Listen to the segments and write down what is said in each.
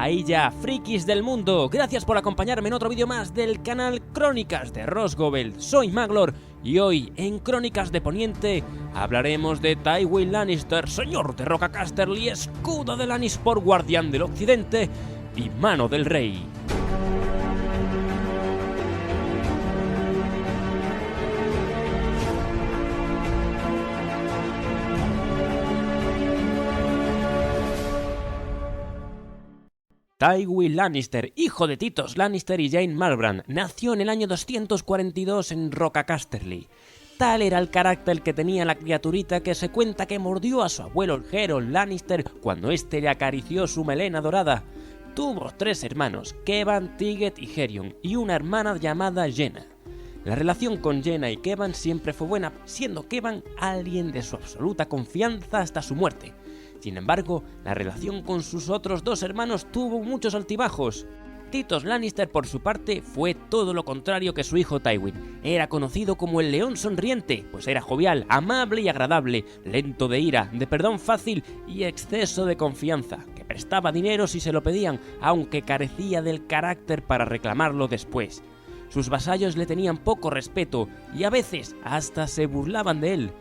Ahí ya, frikis del mundo, gracias por acompañarme en otro vídeo más del canal Crónicas de Rosgobel. Soy Maglor y hoy en Crónicas de Poniente hablaremos de Tywin Lannister, señor de Roca Casterly, escudo de Lannisport, guardián del occidente y mano del rey. Tywin Lannister, hijo de Titos Lannister y Jane Malbran, nació en el año 242 en Roca Casterly. Tal era el carácter que tenía la criaturita que se cuenta que mordió a su abuelo Gerold Lannister cuando éste le acarició su melena dorada. Tuvo 3 hermanos, Kevan, Tyget y Herion, y una hermana llamada Jenna. La relación con Jenna y Kevan siempre fue buena, siendo Kevan alguien de su absoluta confianza hasta su muerte. Sin embargo, la relación con sus otros 2 hermanos tuvo muchos altibajos. Titos Lannister, por su parte, fue todo lo contrario que su hijo Tywin. Era conocido como el León Sonriente, pues era jovial, amable y agradable, lento de ira, de perdón fácil y exceso de confianza, que prestaba dinero si se lo pedían, aunque carecía del carácter para reclamarlo después. Sus vasallos le tenían poco respeto y a veces hasta se burlaban de él.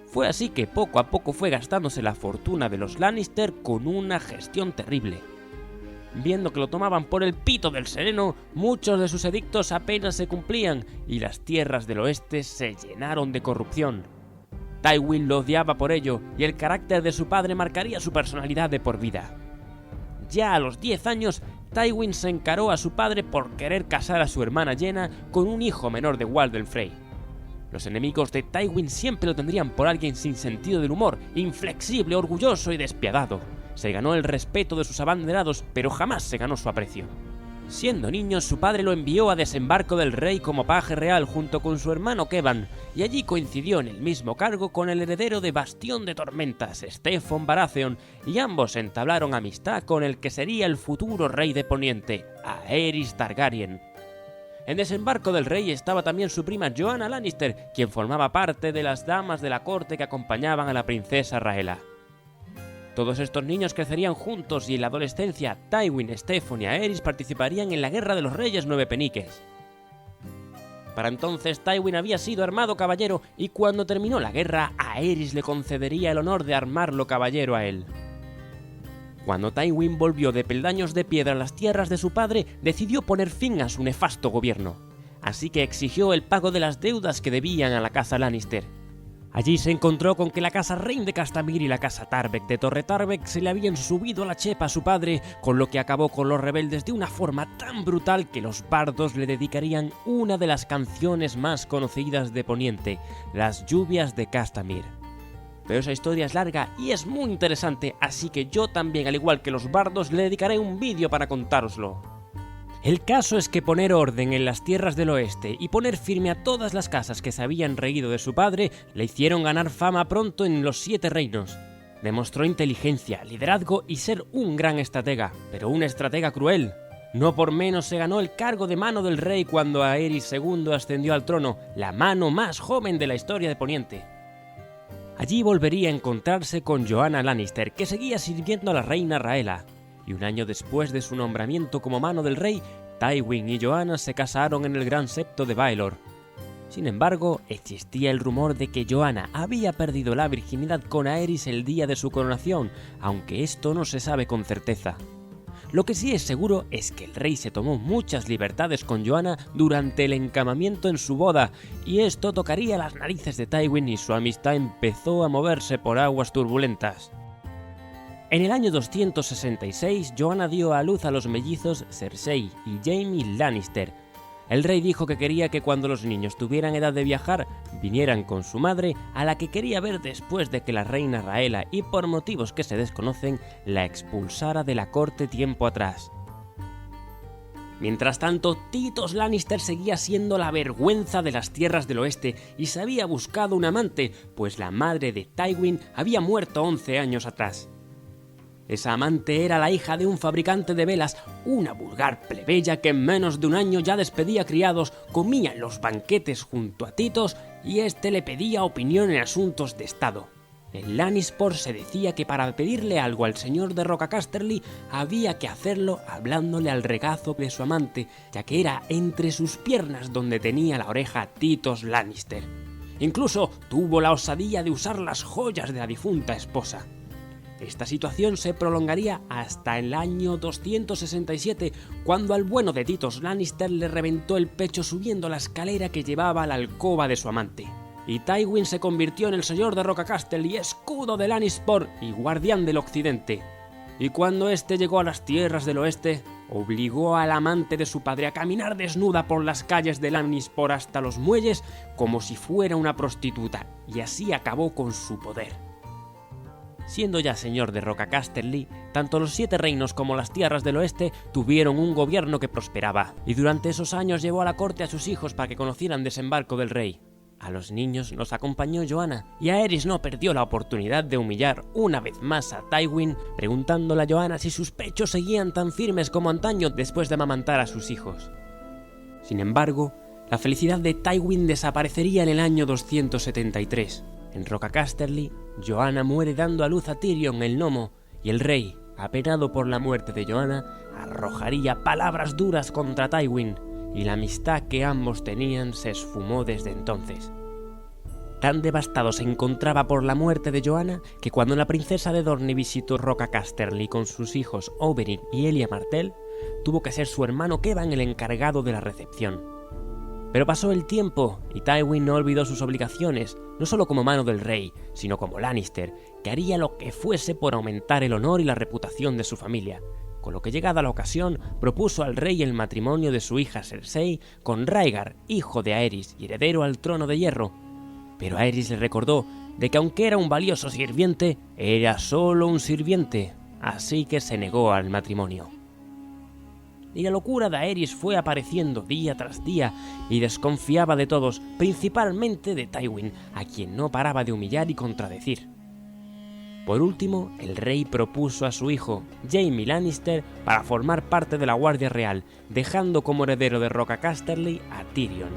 Fue así que poco a poco fue gastándose la fortuna de los Lannister con una gestión terrible. Viendo que lo tomaban por el pito del sereno, muchos de sus edictos apenas se cumplían y las tierras del oeste se llenaron de corrupción. Tywin lo odiaba por ello y el carácter de su padre marcaría su personalidad de por vida. Ya a los 10 años, Tywin se encaró a su padre por querer casar a su hermana Jenna con un hijo menor de Walder Frey. Los enemigos de Tywin siempre lo tendrían por alguien sin sentido del humor, inflexible, orgulloso y despiadado. Se ganó el respeto de sus abanderados, pero jamás se ganó su aprecio. Siendo niño, su padre lo envió a Desembarco del Rey como paje real junto con su hermano Kevan, y allí coincidió en el mismo cargo con el heredero de Bastión de Tormentas, Steffon Baratheon, y ambos entablaron amistad con el que sería el futuro rey de Poniente, Aerys Targaryen. En Desembarco del Rey estaba también su prima Joanna Lannister, quien formaba parte de las damas de la corte que acompañaban a la princesa Rhaella. Todos estos niños crecerían juntos y en la adolescencia Tywin, Steffon y Aerys participarían en la Guerra de los Reyes Nueve Peniques. Para entonces Tywin había sido armado caballero y cuando terminó la guerra Aerys le concedería el honor de armarlo caballero a él. Cuando Tywin volvió de peldaños de piedra a las tierras de su padre, decidió poner fin a su nefasto gobierno. Así que exigió el pago de las deudas que debían a la casa Lannister. Allí se encontró con que la casa Rein de Castamir y la casa Tarbeck de Torre Tarbeck se le habían subido a la chepa a su padre, con lo que acabó con los rebeldes de una forma tan brutal que los bardos le dedicarían una de las canciones más conocidas de Poniente, Las lluvias de Castamir. Pero esa historia es larga y es muy interesante, así que yo también, al igual que los bardos, le dedicaré un vídeo para contároslo. El caso es que poner orden en las tierras del oeste y poner firme a todas las casas que se habían reído de su padre le hicieron ganar fama pronto en los 7 reinos. Demostró inteligencia, liderazgo y ser un gran estratega, pero un estratega cruel. No por menos se ganó el cargo de mano del rey cuando Aerys II ascendió al trono, la mano más joven de la historia de Poniente. Allí volvería a encontrarse con Joanna Lannister, que seguía sirviendo a la reina Rhaella, y un año después de su nombramiento como mano del rey, Tywin y Joanna se casaron en el Gran Septo de Baelor. Sin embargo, existía el rumor de que Joanna había perdido la virginidad con Aerys el día de su coronación, aunque esto no se sabe con certeza. Lo que sí es seguro es que el rey se tomó muchas libertades con Joanna durante el encamamiento en su boda, y esto tocaría las narices de Tywin y su amistad empezó a moverse por aguas turbulentas. En el año 266, Joanna dio a luz a los mellizos Cersei y Jaime Lannister. El rey dijo que quería que cuando los niños tuvieran edad de viajar, vinieran con su madre, a la que quería ver después de que la reina Rhaella, y por motivos que se desconocen, la expulsara de la corte tiempo atrás. Mientras tanto, Titos Lannister seguía siendo la vergüenza de las tierras del oeste y se había buscado un amante, pues la madre de Tywin había muerto 11 años atrás. Esa amante era la hija de un fabricante de velas, una vulgar plebeya que en menos de un año ya despedía criados, comía en los banquetes junto a Titos y este le pedía opinión en asuntos de estado. En Lannisport se decía que para pedirle algo al señor de Roca Casterly había que hacerlo hablándole al regazo de su amante, ya que era entre sus piernas donde tenía la oreja Tytos Lannister. Incluso tuvo la osadía de usar las joyas de la difunta esposa. Esta situación se prolongaría hasta el año 267, cuando al bueno de Tytos Lannister le reventó el pecho subiendo la escalera que llevaba a la alcoba de su amante. Y Tywin se convirtió en el señor de Roca Casterly, escudo de Lannisport y guardián del occidente. Y cuando éste llegó a las tierras del oeste, obligó al amante de su padre a caminar desnuda por las calles de Lannisport hasta los muelles como si fuera una prostituta, y así acabó con su poder. Siendo ya señor de Roca Casterly, tanto los 7 reinos como las tierras del oeste tuvieron un gobierno que prosperaba, y durante esos años llevó a la corte a sus hijos para que conocieran desembarco del rey. A los niños los acompañó Joanna, y Aerys no perdió la oportunidad de humillar una vez más a Tywin, preguntándole a Joanna si sus pechos seguían tan firmes como antaño después de amamantar a sus hijos. Sin embargo, la felicidad de Tywin desaparecería en el año 273. En Roca Casterly, Joanna muere dando a luz a Tyrion el gnomo, y el rey, apenado por la muerte de Joanna, arrojaría palabras duras contra Tywin, y la amistad que ambos tenían se esfumó desde entonces. Tan devastado se encontraba por la muerte de Joanna que cuando la princesa de Dorne visitó Roca Casterly con sus hijos Oberyn y Elia Martell, tuvo que ser su hermano Kevan el encargado de la recepción. Pero pasó el tiempo y Tywin no olvidó sus obligaciones, no solo como mano del rey, sino como Lannister, que haría lo que fuese por aumentar el honor y la reputación de su familia. Con lo que, llegada la ocasión, propuso al rey el matrimonio de su hija Cersei con Rhaegar, hijo de Aerys y heredero al trono de hierro. Pero Aerys le recordó de que aunque era un valioso sirviente, era solo un sirviente, así que se negó al matrimonio. Y la locura de Aerys fue apareciendo día tras día y desconfiaba de todos, principalmente de Tywin, a quien no paraba de humillar y contradecir. Por último, el rey propuso a su hijo, Jaime Lannister, para formar parte de la Guardia Real, dejando como heredero de Roca Casterly a Tyrion.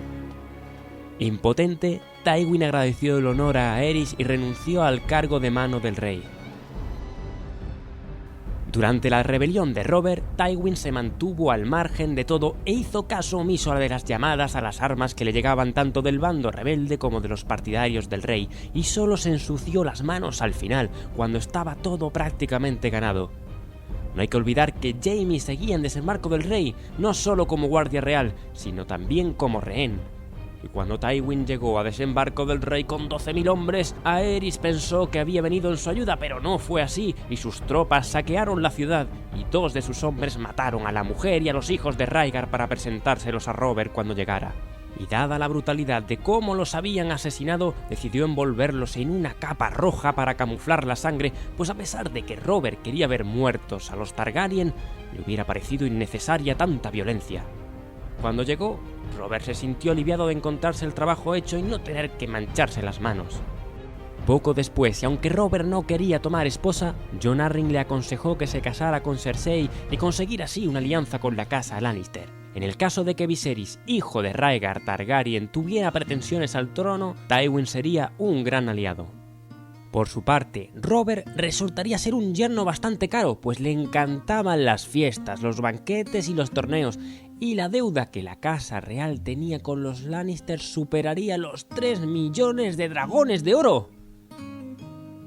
Impotente, Tywin agradeció el honor a Aerys y renunció al cargo de mano del rey. Durante la rebelión de Robert, Tywin se mantuvo al margen de todo e hizo caso omiso de las llamadas a las armas que le llegaban tanto del bando rebelde como de los partidarios del rey, y solo se ensució las manos al final, cuando estaba todo prácticamente ganado. No hay que olvidar que Jaime seguía en desembarco del rey, no solo como guardia real, sino también como rehén. Y cuando Tywin llegó a desembarco del rey con 12.000 hombres, Aerys pensó que había venido en su ayuda, pero no fue así, y sus tropas saquearon la ciudad, y 2 de sus hombres mataron a la mujer y a los hijos de Rhaegar para presentárselos a Robert cuando llegara. Y dada la brutalidad de cómo los habían asesinado, decidió envolverlos en una capa roja para camuflar la sangre, pues a pesar de que Robert quería ver muertos a los Targaryen, le hubiera parecido innecesaria tanta violencia. Cuando llegó, Robert se sintió aliviado de encontrarse el trabajo hecho y no tener que mancharse las manos. Poco después, y aunque Robert no quería tomar esposa, Jon Arryn le aconsejó que se casara con Cersei y conseguir así una alianza con la casa Lannister. En el caso de que Viserys, hijo de Rhaegar Targaryen, tuviera pretensiones al trono, Tywin sería un gran aliado. Por su parte, Robert resultaría ser un yerno bastante caro, pues le encantaban las fiestas, los banquetes y los torneos, y la deuda que la casa real tenía con los Lannister superaría los 3 millones de dragones de oro.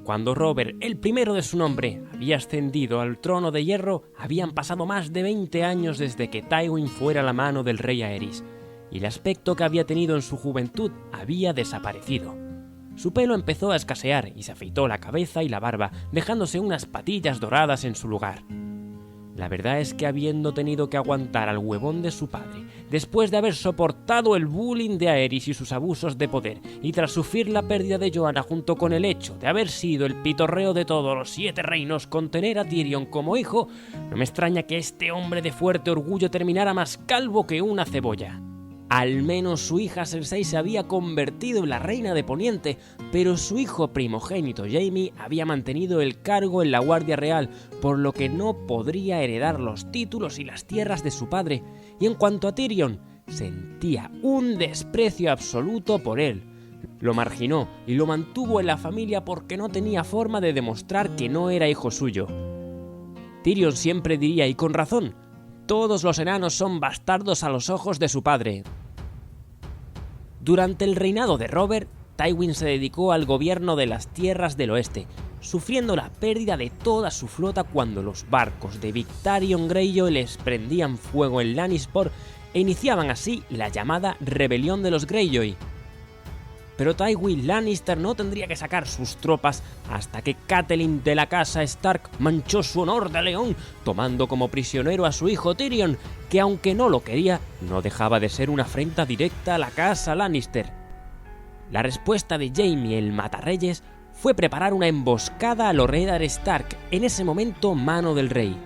Cuando Robert, el primero de su nombre, había ascendido al trono de hierro, habían pasado más de 20 años desde que Tywin fuera la mano del rey Aerys, y el aspecto que había tenido en su juventud había desaparecido. Su pelo empezó a escasear y se afeitó la cabeza y la barba, dejándose unas patillas doradas en su lugar. La verdad es que habiendo tenido que aguantar al huevón de su padre, después de haber soportado el bullying de Aerys y sus abusos de poder, y tras sufrir la pérdida de Joanna junto con el hecho de haber sido el pitorreo de todos los 7 reinos con tener a Tyrion como hijo, no me extraña que este hombre de fuerte orgullo terminara más calvo que una cebolla. Al menos su hija Cersei se había convertido en la reina de Poniente, pero su hijo primogénito Jaime había mantenido el cargo en la Guardia Real, por lo que no podría heredar los títulos y las tierras de su padre, y en cuanto a Tyrion, sentía un desprecio absoluto por él. lo marginó y lo mantuvo en la familia porque no tenía forma de demostrar que no era hijo suyo. Tyrion siempre diría, y con razón, todos los enanos son bastardos a los ojos de su padre. Durante el reinado de Robert, Tywin se dedicó al gobierno de las tierras del oeste, sufriendo la pérdida de toda su flota cuando los barcos de Victarion Greyjoy les prendían fuego en Lannisport e iniciaban así la llamada Rebelión de los Greyjoy. Pero Tywin Lannister no tendría que sacar sus tropas hasta que Catelyn de la casa Stark manchó su honor de león, tomando como prisionero a su hijo Tyrion, que aunque no lo quería, no dejaba de ser una afrenta directa a la casa Lannister. La respuesta de Jaime el Matarreyes fue preparar una emboscada a los Eddard Stark, en ese momento mano del rey.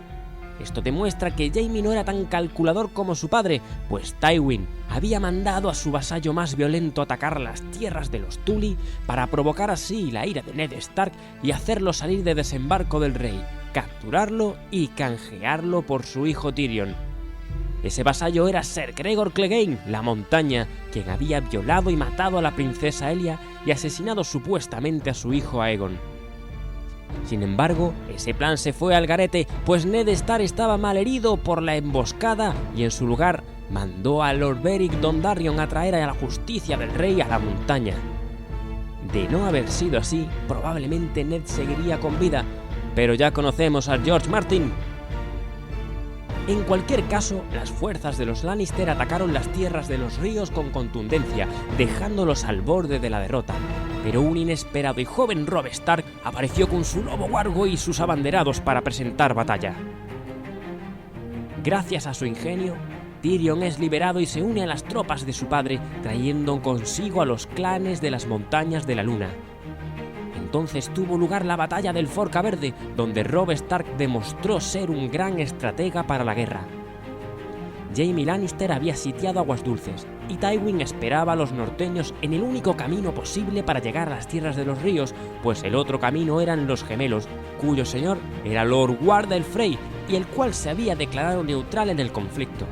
Esto demuestra que Jaime no era tan calculador como su padre, pues Tywin había mandado a su vasallo más violento atacar las tierras de los Tully para provocar así la ira de Ned Stark y hacerlo salir de desembarco del rey, capturarlo y canjearlo por su hijo Tyrion. Ese vasallo era Ser Gregor Clegane, la montaña, quien había violado y matado a la princesa Elia y asesinado supuestamente a su hijo Aegon. Sin embargo, ese plan se fue al garete, pues Ned Stark estaba malherido por la emboscada y en su lugar mandó a Lord Beric Dondarrion a traer a la justicia del rey a la montaña. De no haber sido así, probablemente Ned seguiría con vida, pero ya conocemos a George Martin. En cualquier caso, las fuerzas de los Lannister atacaron las tierras de los ríos con contundencia, dejándolos al borde de la derrota. Pero un inesperado y joven Robb Stark apareció con su lobo huargo y sus abanderados para presentar batalla. Gracias a su ingenio, Tyrion es liberado y se une a las tropas de su padre, trayendo consigo a los clanes de las Montañas de la Luna. Entonces tuvo lugar la batalla del Forca Verde, donde Robb Stark demostró ser un gran estratega para la guerra. Jaime Lannister había sitiado Aguas Dulces, y Tywin esperaba a los norteños en el único camino posible para llegar a las tierras de los ríos, pues el otro camino eran los gemelos, cuyo señor era Lord Wardell Frey, y el cual se había declarado neutral en el conflicto.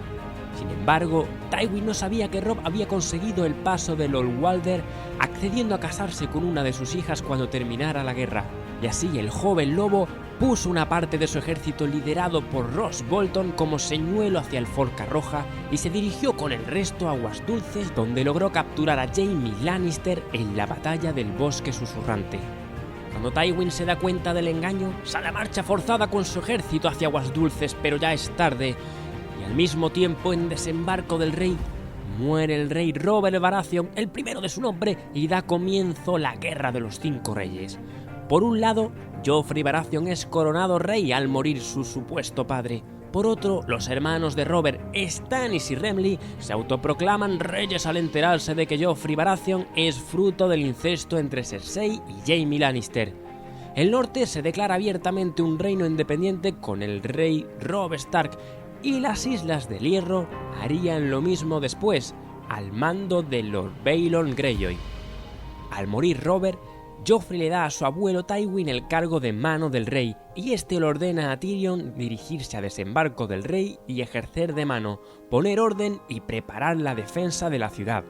Sin embargo, Tywin no sabía que Robb había conseguido el paso de Lord Walder, accediendo a casarse con una de sus hijas cuando terminara la guerra, y así el joven lobo puso una parte de su ejército liderado por Roose Bolton como señuelo hacia el Forca Roja y se dirigió con el resto a Aguas Dulces, donde logró capturar a Jaime Lannister en la batalla del Bosque Susurrante. Cuando Tywin se da cuenta del engaño, sale a marcha forzada con su ejército hacia Aguas Dulces, pero ya es tarde. Y al mismo tiempo, en desembarco del rey, muere el rey Robert Baratheon, el primero de su nombre, y da comienzo la Guerra de los Cinco Reyes. Por un lado, Joffrey Baratheon es coronado rey al morir su supuesto padre. Por otro, los hermanos de Robert, Stannis y Renly, se autoproclaman reyes al enterarse de que Joffrey Baratheon es fruto del incesto entre Cersei y Jaime Lannister. El norte se declara abiertamente un reino independiente con el rey Robb Stark, y las Islas del Hierro harían lo mismo después, al mando de Lord Balon Greyjoy. Al morir Robert, Joffrey le da a su abuelo Tywin el cargo de mano del rey, y este le ordena a Tyrion dirigirse a desembarco del rey y ejercer de mano, poner orden y preparar la defensa de la ciudad.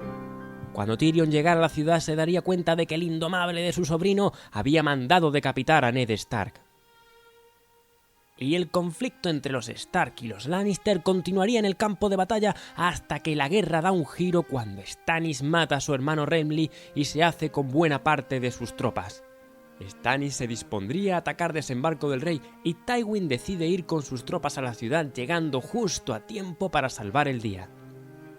Cuando Tyrion llegara a la ciudad se daría cuenta de que el indomable de su sobrino había mandado decapitar a Ned Stark. Y el conflicto entre los Stark y los Lannister continuaría en el campo de batalla hasta que la guerra da un giro cuando Stannis mata a su hermano Renly y se hace con buena parte de sus tropas. Stannis se dispondría a atacar desembarco del rey y Tywin decide ir con sus tropas a la ciudad, llegando justo a tiempo para salvar el día.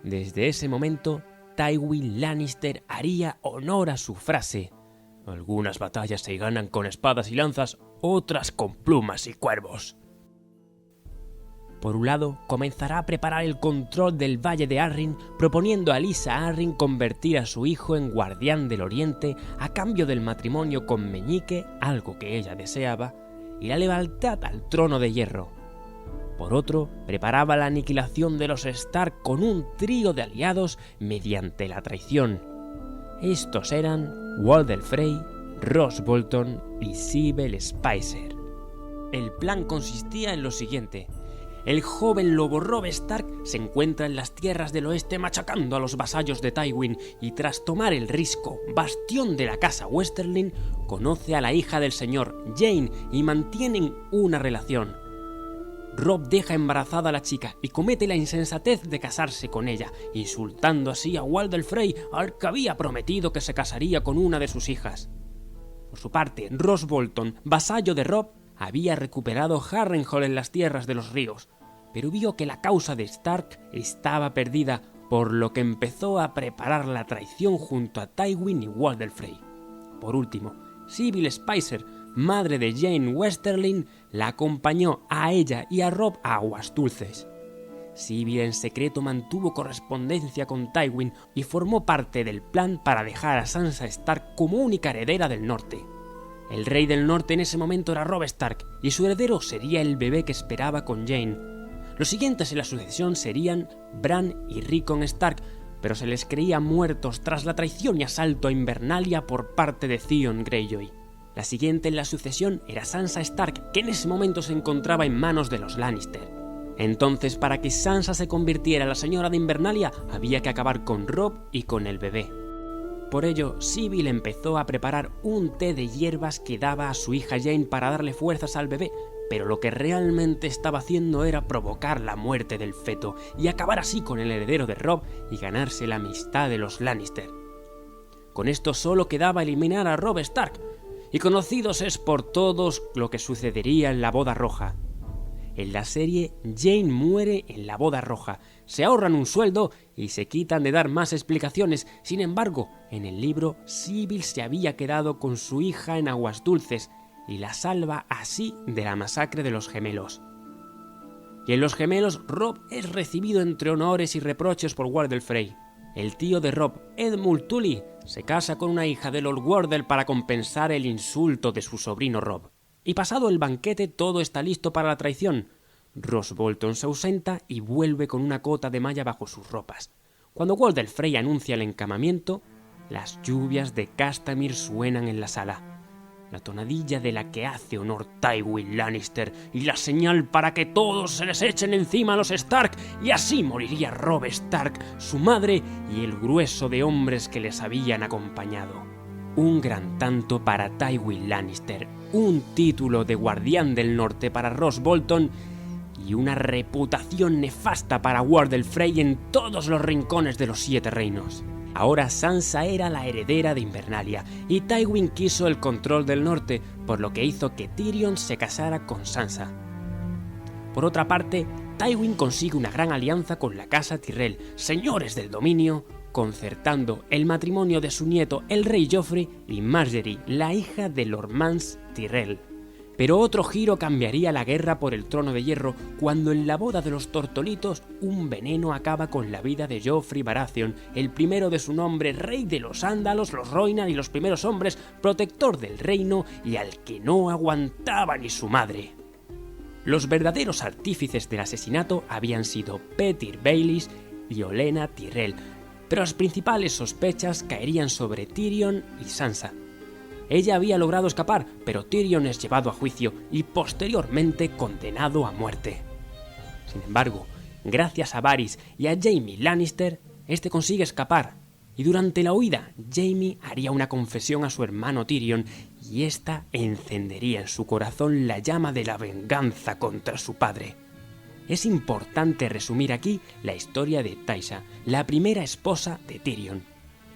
Desde ese momento, Tywin Lannister haría honor a su frase: algunas batallas se ganan con espadas y lanzas, otras con plumas y cuervos. Por un lado, comenzará a preparar el control del Valle de Arryn, proponiendo a Lysa Arryn convertir a su hijo en guardián del Oriente a cambio del matrimonio con Meñique, algo que ella deseaba, y la lealtad al trono de hierro. Por otro, preparaba la aniquilación de los Stark con un trío de aliados mediante la traición. Estos eran Walder Frey, Roose Bolton y Sybel Spicer. El plan consistía en lo siguiente: el joven lobo Robb Stark se encuentra en las tierras del oeste machacando a los vasallos de Tywin y tras tomar el Risco, bastión de la casa Westerling, conoce a la hija del señor, Jane, y mantienen una relación. Robb deja embarazada a la chica y comete la insensatez de casarse con ella, insultando así a Walder Frey, al que había prometido que se casaría con una de sus hijas. Por su parte, Roose Bolton, vasallo de Robb, había recuperado Harrenhal en las tierras de los ríos, pero vio que la causa de Stark estaba perdida, por lo que empezó a preparar la traición junto a Tywin y Walder Frey. Por último, Sybil Spicer, madre de Jane Westerling, la acompañó a ella y a Robb a Aguas Dulces. Sybil en secreto mantuvo correspondencia con Tywin y formó parte del plan para dejar a Sansa Stark como única heredera del norte. El rey del norte en ese momento era Robb Stark y su heredero sería el bebé que esperaba con Jane. Los siguientes en la sucesión serían Bran y Rickon Stark, pero se les creía muertos tras la traición y asalto a Invernalia por parte de Theon Greyjoy. La siguiente en la sucesión era Sansa Stark, que en ese momento se encontraba en manos de los Lannister. Entonces, para que Sansa se convirtiera en la señora de Invernalia, había que acabar con Robb y con el bebé. Por ello, Sybil empezó a preparar un té de hierbas que daba a su hija Jane para darle fuerzas al bebé, pero lo que realmente estaba haciendo era provocar la muerte del feto y acabar así con el heredero de Robb y ganarse la amistad de los Lannister. Con esto solo quedaba eliminar a Robb Stark, y conocidos es por todos lo que sucedería en la boda roja. En la serie, Jane muere en la boda roja, se ahorran un sueldo y se quitan de dar más explicaciones. Sin embargo, en el libro, Sybil se había quedado con su hija en Aguas Dulces y la salva así de la masacre de los gemelos. Y en los gemelos, Robb es recibido entre honores y reproches por Walder Frey. El tío de Robb, Edmund Tully, se casa con una hija de Lord Wardell para compensar el insulto de su sobrino Robb. Y pasado el banquete todo está listo para la traición. Roose Bolton se ausenta y vuelve con una cota de malla bajo sus ropas. Cuando Walder Frey anuncia el encamamiento, las lluvias de Castamere suenan en la sala. La tonadilla de la que hace honor Tywin Lannister y la señal para que todos se les echen encima a los Stark, y así moriría Robb Stark, su madre y el grueso de hombres que les habían acompañado. Un gran tanto para Tywin Lannister, un título de guardián del norte para Roose Bolton y una reputación nefasta para Walder Frey en todos los rincones de los 7 reinos. Ahora Sansa era la heredera de Invernalia y Tywin quiso el control del norte, por lo que hizo que Tyrion se casara con Sansa. Por otra parte, Tywin consigue una gran alianza con la casa Tyrell, señores del dominio, concertando el matrimonio de su nieto el rey Joffrey y Margaery, la hija de Lord Mance Tyrell. Pero otro giro cambiaría la guerra por el trono de hierro cuando en la boda de los Tortolitos un veneno acaba con la vida de Joffrey Baratheon, el primero de su nombre, rey de los Ándalos, los Roynar y los primeros hombres, protector del reino y al que no aguantaba ni su madre. Los verdaderos artífices del asesinato habían sido Petyr Baelish y Olenna Tyrell, pero las principales sospechas caerían sobre Tyrion y Sansa. Ella había logrado escapar, pero Tyrion es llevado a juicio y posteriormente condenado a muerte. Sin embargo, gracias a Varys y a Jaime Lannister, este consigue escapar, y durante la huida, Jaime haría una confesión a su hermano Tyrion, y esta encendería en su corazón la llama de la venganza contra su padre. Es importante resumir aquí la historia de Tysha, la primera esposa de Tyrion.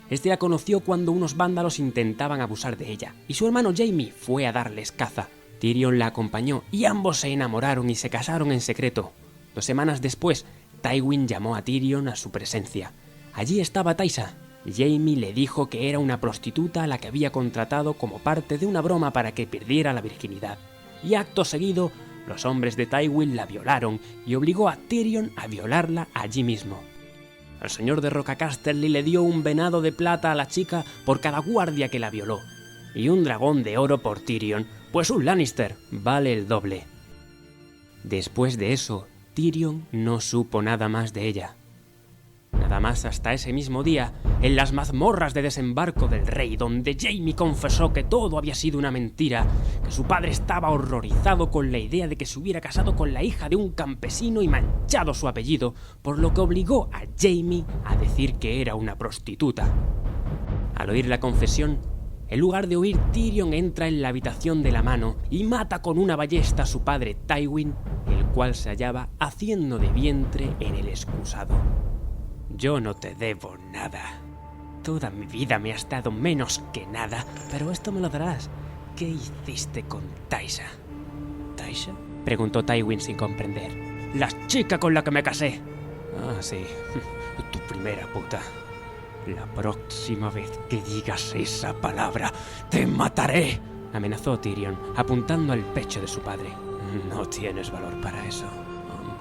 Este la conoció cuando unos vándalos intentaban abusar de ella, y su hermano Jaime fue a darles caza. Tyrion la acompañó y ambos se enamoraron y se casaron en secreto. 2 semanas después, Tywin llamó a Tyrion a su presencia. Allí estaba Tysha. Jaime le dijo que era una prostituta a la que había contratado como parte de una broma para que perdiera la virginidad. Y acto seguido, los hombres de Tywin la violaron y obligó a Tyrion a violarla allí mismo. El señor de Roca Casterly le dio un venado de plata a la chica por cada guardia que la violó, y un dragón de oro por Tyrion, pues un Lannister vale el doble. Después de eso, Tyrion no supo nada más de ella. Nada más hasta ese mismo día, en las mazmorras de desembarco del rey, donde Jaime confesó que todo había sido una mentira, que su padre estaba horrorizado con la idea de que se hubiera casado con la hija de un campesino y manchado su apellido, por lo que obligó a Jaime a decir que era una prostituta. Al oír la confesión, en lugar de huir, Tyrion entra en la habitación de la mano y mata con una ballesta a su padre Tywin, el cual se hallaba haciendo de vientre en el excusado. Yo no te debo nada. Toda mi vida me has dado menos que nada, pero esto me lo darás. ¿Qué hiciste con Taisa? ¿Taisa?, preguntó Tywin sin comprender. La chica con la que me casé. Ah, sí, tu primera puta. La próxima vez que digas esa palabra, te mataré, amenazó Tyrion, apuntando al pecho de su padre. No tienes valor para eso.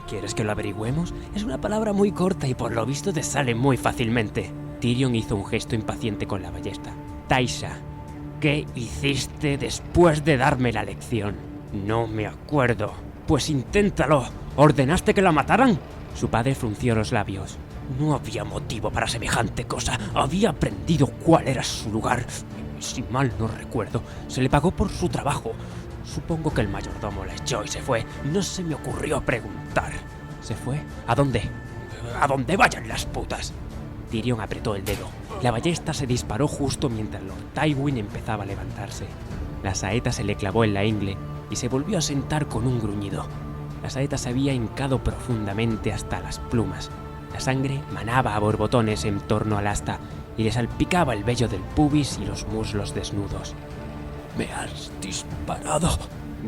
¿Quieres que lo averigüemos? Es una palabra muy corta y por lo visto te sale muy fácilmente. Tyrion hizo un gesto impaciente con la ballesta. Taisa, ¿qué hiciste después de darme la lección? No me acuerdo. Pues inténtalo. ¿Ordenaste que la mataran? Su padre frunció los labios. No había motivo para semejante cosa. Había aprendido cuál era su lugar. Si mal no recuerdo, se le pagó por su trabajo. Supongo que el mayordomo la echó y se fue. No se me ocurrió preguntar. ¿Se fue? ¿A dónde? ¿A dónde vayan las putas? Tyrion apretó el dedo. La ballesta se disparó justo mientras Lord Tywin empezaba a levantarse. La saeta se le clavó en la ingle y se volvió a sentar con un gruñido. La saeta se había hincado profundamente hasta las plumas. La sangre manaba a borbotones en torno al asta y le salpicaba el vello del pubis y los muslos desnudos. «Me has disparado»,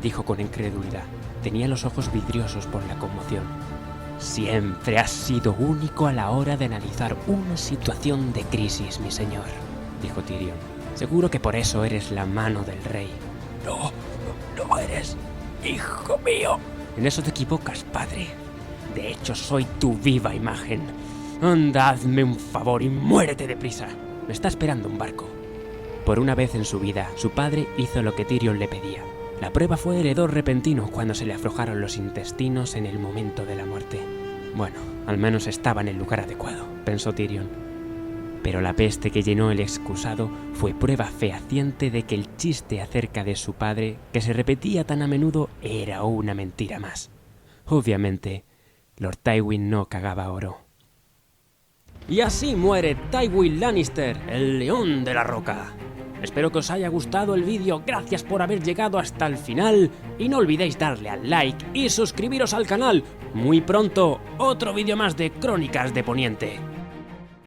dijo con incredulidad. Tenía los ojos vidriosos por la conmoción. «Siempre has sido único a la hora de analizar una situación de crisis, mi señor», dijo Tyrion. «Seguro que por eso eres la mano del rey». No eres hijo mío. En eso te equivocas, padre. De hecho, soy tu viva imagen. Anda, hazme un favor y muérete deprisa. Me está esperando un barco». Por una vez en su vida, su padre hizo lo que Tyrion le pedía. La prueba fue el hedor repentino cuando se le aflojaron los intestinos en el momento de la muerte. Bueno, al menos estaba en el lugar adecuado, pensó Tyrion. Pero la peste que llenó el excusado fue prueba fehaciente de que el chiste acerca de su padre, que se repetía tan a menudo, era una mentira más. Obviamente, Lord Tywin no cagaba oro. Y así muere Tywin Lannister, el león de la roca. Espero que os haya gustado el vídeo, gracias por haber llegado hasta el final y no olvidéis darle al like y suscribiros al canal. Muy pronto, otro vídeo más de Crónicas de Poniente.